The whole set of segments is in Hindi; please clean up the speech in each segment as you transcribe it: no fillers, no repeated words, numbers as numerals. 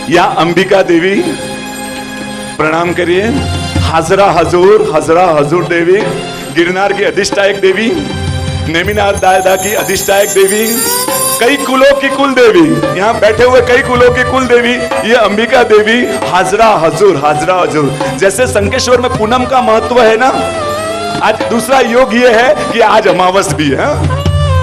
या अंबिका देवी, प्रणाम करिए। हाजरा हजूर देवी, गिरनार की अधिष्ठायक देवी, नेमिनाथ दादा की अधिष्ठायक देवी, कई कुलों की कुल देवी, यहाँ बैठे हुए कई कुलों की कुल देवी, ये अंबिका देवी हाजरा हजूर। जैसे संकेश्वर में पूनम का महत्व है ना, आज दूसरा योग ये है कि आज अमावस भी है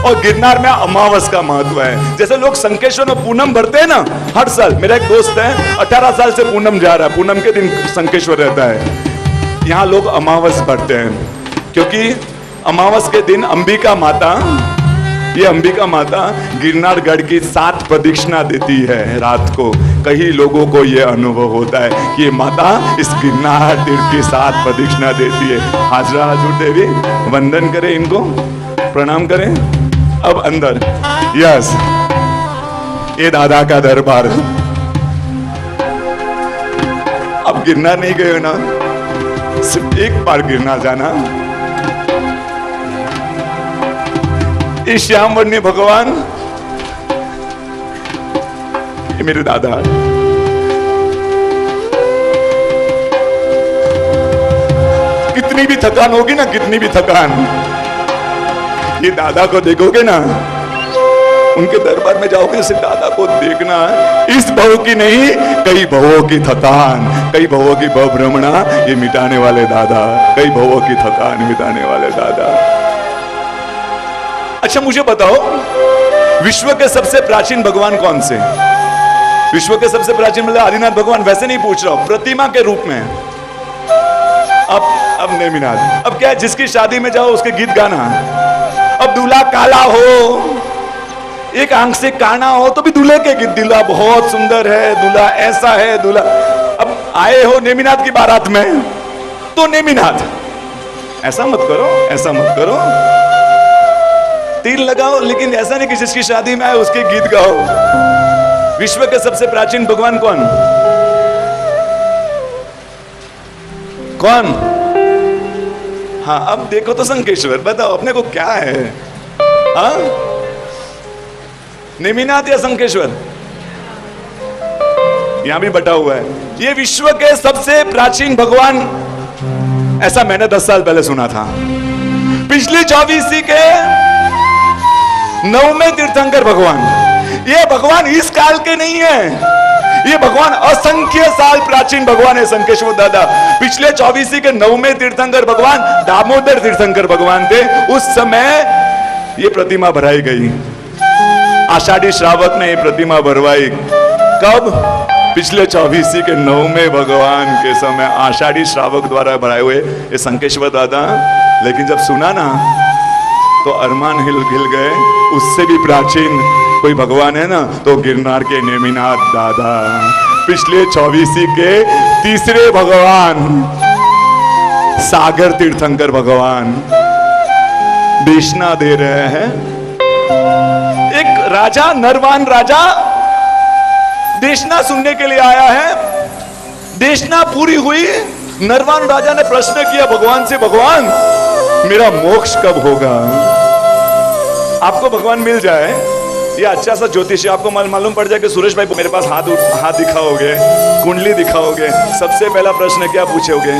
और गिरनार में अमावस का महत्व है। जैसे लोग संकेश्वर में पूनम भरते हैं ना हर साल, मेरा एक दोस्त है 18 साल से पूनम जा रहा है, पूनम के दिन संकेश्वर रहता है। यहाँ लोग अमावस भरते हैं क्योंकि अमावस के दिन अंबिका माता, ये अंबिका माता गिरनारगढ़ की 7 प्रदक्षिणा देती है रात को। कई लोगों को ये अनुभव होता है कि ये माता इस गिरनार तीर्थ की 7 प्रदक्षिणा देती है। हाजरा हजूर देवी, वंदन करें इनको, प्रणाम करें। अब अंदर, यस, ये दादा का दरबार। अब गिरनार नहीं गए हो ना, सिर्फ एक बार गिरनार जाना। ये श्याम वर्णी भगवान, ये मेरे दादा। कितनी भी थकान होगी ना, कितनी भी थकान, ये दादा को देखोगे ना, उनके दरबार में जाओगे, सिर्फ दादा को देखना, इस भव की नहीं कई भवों की थकान, कई भवों की भव भ्रमणा ये मिटाने वाले दादा, कई भवों की थकान मिटाने वाले दादा। अच्छा मुझे बताओ, विश्व के सबसे प्राचीन भगवान कौन से? विश्व के सबसे प्राचीन मतलब आदिनाथ भगवान, वैसे नहीं पूछ रहा हूं, प्रतिमा के रूप में। अब नेमिनाथ, अब क्या है, जिसकी शादी में जाओ उसके गीत गाना। अब दूल्हा काला हो, एक आंख से काना हो तो भी दूल्हे के गीत, दूल्हा बहुत सुंदर है, दूल्हा ऐसा है, दूल्हा। अब आए हो नेमिनाथ की बारात में तो नेमिनाथ, ऐसा मत करो, ऐसा मत करो, तीर लगाओ, लेकिन ऐसा नहीं कि जिसकी शादी में आए उसके गीत गाओ। विश्व के सबसे प्राचीन भगवान कौन? कौन? हाँ, अब देखो तो संकेश्वर, बताओ अपने को क्या है? हाँ, नेमिनाथ या संकेश्वर? यहां भी बटा हुआ है। ये विश्व के सबसे प्राचीन भगवान, ऐसा मैंने 10 साल पहले सुना था। पिछली 24वीं के 9वें तीर्थंकर भगवान, ये भगवान इस काल के नहीं है, ये भगवान असंख्य साल प्राचीन भगवान है। संकेश्वर दादा पिछले 24वीं के 9वें तीर्थंकर भगवान दामोदर तीर्थंकर भगवान थे। उस समय ये प्रतिमा भराई गई, आषाढ़ी श्रावक ने ये प्रतिमा भरवाई। कब? पिछले 24वीं के 9वें भगवान के समय आषाढ़ी श्रावक द्वारा भराए हुए ये संकेश्वर दादा। लेकिन जब सुना ना तो अरमान हिल गए। उससे भी प्राचीन कोई भगवान है ना तो गिरनार के नेमिनाथ दादा, पिछले 24वीं के तीसरे भगवान, सागर तीर्थंकर भगवान देशना दे रहे हैं। एक राजा, नरवान राजा देशना सुनने के लिए आया है। देशना पूरी हुई, नरवान राजा ने प्रश्न किया भगवान से, भगवान मेरा मोक्ष कब होगा? आपको भगवान मिल जाए, ये अच्छा सा ज्योतिष, आपको मालूम पड़ जाए कि सुरेश भाई मेरे पास हाथ दिखाओगे, कुंडली दिखाओगे, सबसे पहला प्रश्न क्या पूछोगे?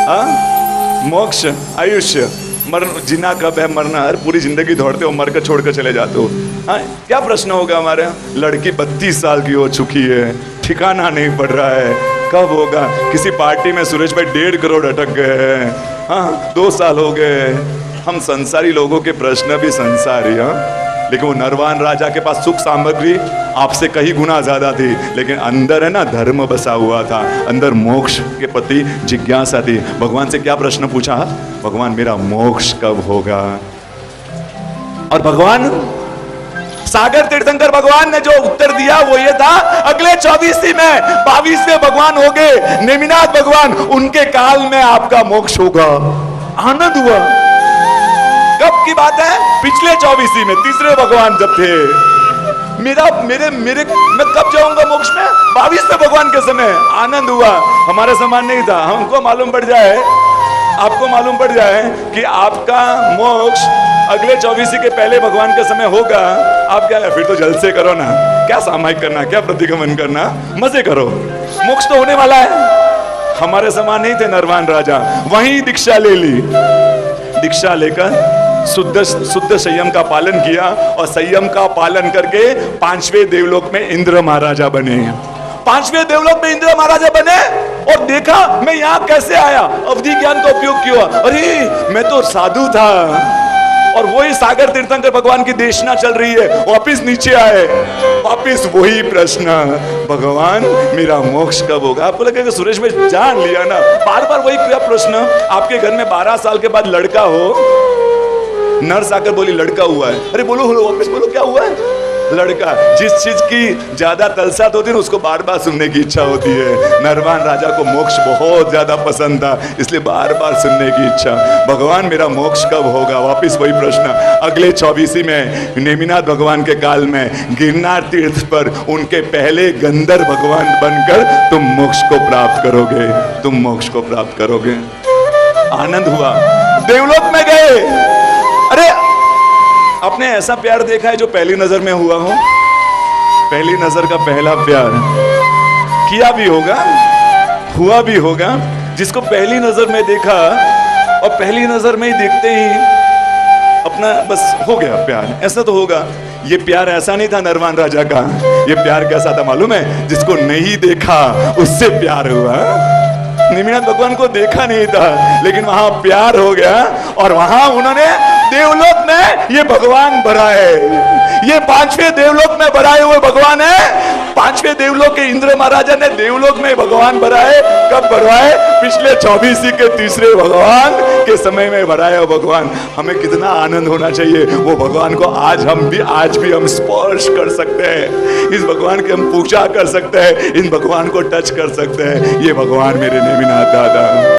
हाँ, मोक्ष, आयुष्य, मरण, जीना कब है, मरना, हर पूरी जिंदगी दौड़ते हो, मर कर छोड़ कर चले जाते हो। हाँ, क्या प्रश्न होगा हमारे? लड़की 32 साल की हो चुकी है, ठिकाना नहीं पड़ रहा है, कब होगा? किसी पार्टी में सुरेश भाई 1.5 करोड़ अटक गए हैं। हाँ, 2 साल हो गए। हम संसारी लोगों के प्रश्न भी संसारी। हाँ, लेकिन वो नरवान राजा के पास सुख सामग्री आपसे कई गुना ज्यादा थी, लेकिन अंदर है ना धर्म बसा हुआ था, अंदर मोक्ष के प्रति जिज्ञासा थी। भगवान से क्या प्रश्न पूछा? भगवान मेरा मोक्ष कब होगा? और भगवान सागर तीर्थंकर भगवान ने जो उत्तर दिया वो ये था, अगले 24वीं में 22वें भगवान हो गए नेमिनाथ भगवान, उनके काल में आपका मोक्ष होगा। आनंद हुआ। कब की बात है? पिछले 24वीं में तीसरे भगवान जब थे। मैं कब जाऊंगा मोक्ष में? 22वें भगवान के समय। आनंद हुआ। हमारे समान नहीं था, हमको मालूम पड़ जाए आपको मालूम पड़ जाए कि आपका मोक्ष अगले 24 के पहले भगवान के समय होगा, आप क्या, फिर तो जल्द से करो ना, क्या सामायिक करना, क्या प्रतिगमन करना, मजे करो, मोक्ष तो होने वाला है। हमारे समान नहीं थे नरवान राजा, वहीं दीक्षा ले ली, दीक्षा लेकर शुद्ध संयम का पालन किया और संयम का पालन करके 5वें देवलोक में इंद्र महाराजा बने। 5वें देवलोक में इंद्र महाराजा बने और देखा मैं यहाँ कैसे आया, अवधि ज्ञान का उपयोग किया, अरे मैं तो साधु था, और वही सागर तीर्थंकर भगवान की देशना चल रही है, वापिस नीचे आए, वापिस वही प्रश्न, भगवान मेरा मोक्ष कब होगा। आपको लगेगा सुरेश भाई जान लिया ना, बार बार वही प्रश्न। आपके घर में 12 साल के बाद लड़का हो, नर्स आकर बोली लड़का हुआ है, अरे बोलो वापस बोलो क्या हुआ है, लड़का। जिस चीज की ज्यादा तलसात होती है उसको बार बार सुनने की इच्छा होती है। नरवान राजा को मोक्ष बहुत ज्यादा पसंद था, इसलिए बार बार सुनने की इच्छा, भगवान मेरा मोक्ष कब होगा, वापिस वही प्रश्न। अगले 24 में नेमिनाथ भगवान के काल में गिरनार तीर्थ पर उनके पहले गंधर्व भगवान बनकर तुम मोक्ष को प्राप्त करोगे, तुम मोक्ष को प्राप्त करोगे। आनंद हुआ, देवलोक में गए। अरे आपने ऐसा प्यार देखा है जो पहली नजर में हुआ हो? पहली नजर का पहला प्यार किया भी होगा, हुआ भी होगा, जिसको पहली नजर में देखा और पहली नजर में ही देखते ही अपना बस हो गया प्यार, ऐसा तो होगा। ये प्यार ऐसा नहीं था नरवान राजा का, ये प्यार कैसा था मालूम है? जिसको नहीं देखा उससे प्यार हुआ। नेमिनाथ भगवान को देखा नहीं था, लेकिन वहां प्यार हो गया और वहां उन्होंने देवलोक में ये भगवान भराए, ये 5वें देवलोक में भराए हुए भगवान है। 5वें देवलोक के इंद्र महाराजा ने देवलोक में भगवान भराए, कब भराए? पिछले 24 के तीसरे भगवान के समय में भराया भगवान। हमें कितना आनंद होना चाहिए, वो भगवान को आज भी हम स्पर्श कर सकते हैं, इस भगवान की हम पूजा कर सकते हैं, इन भगवान को टच कर सकते हैं। ये भगवान मेरे नेमिनाथ दादा।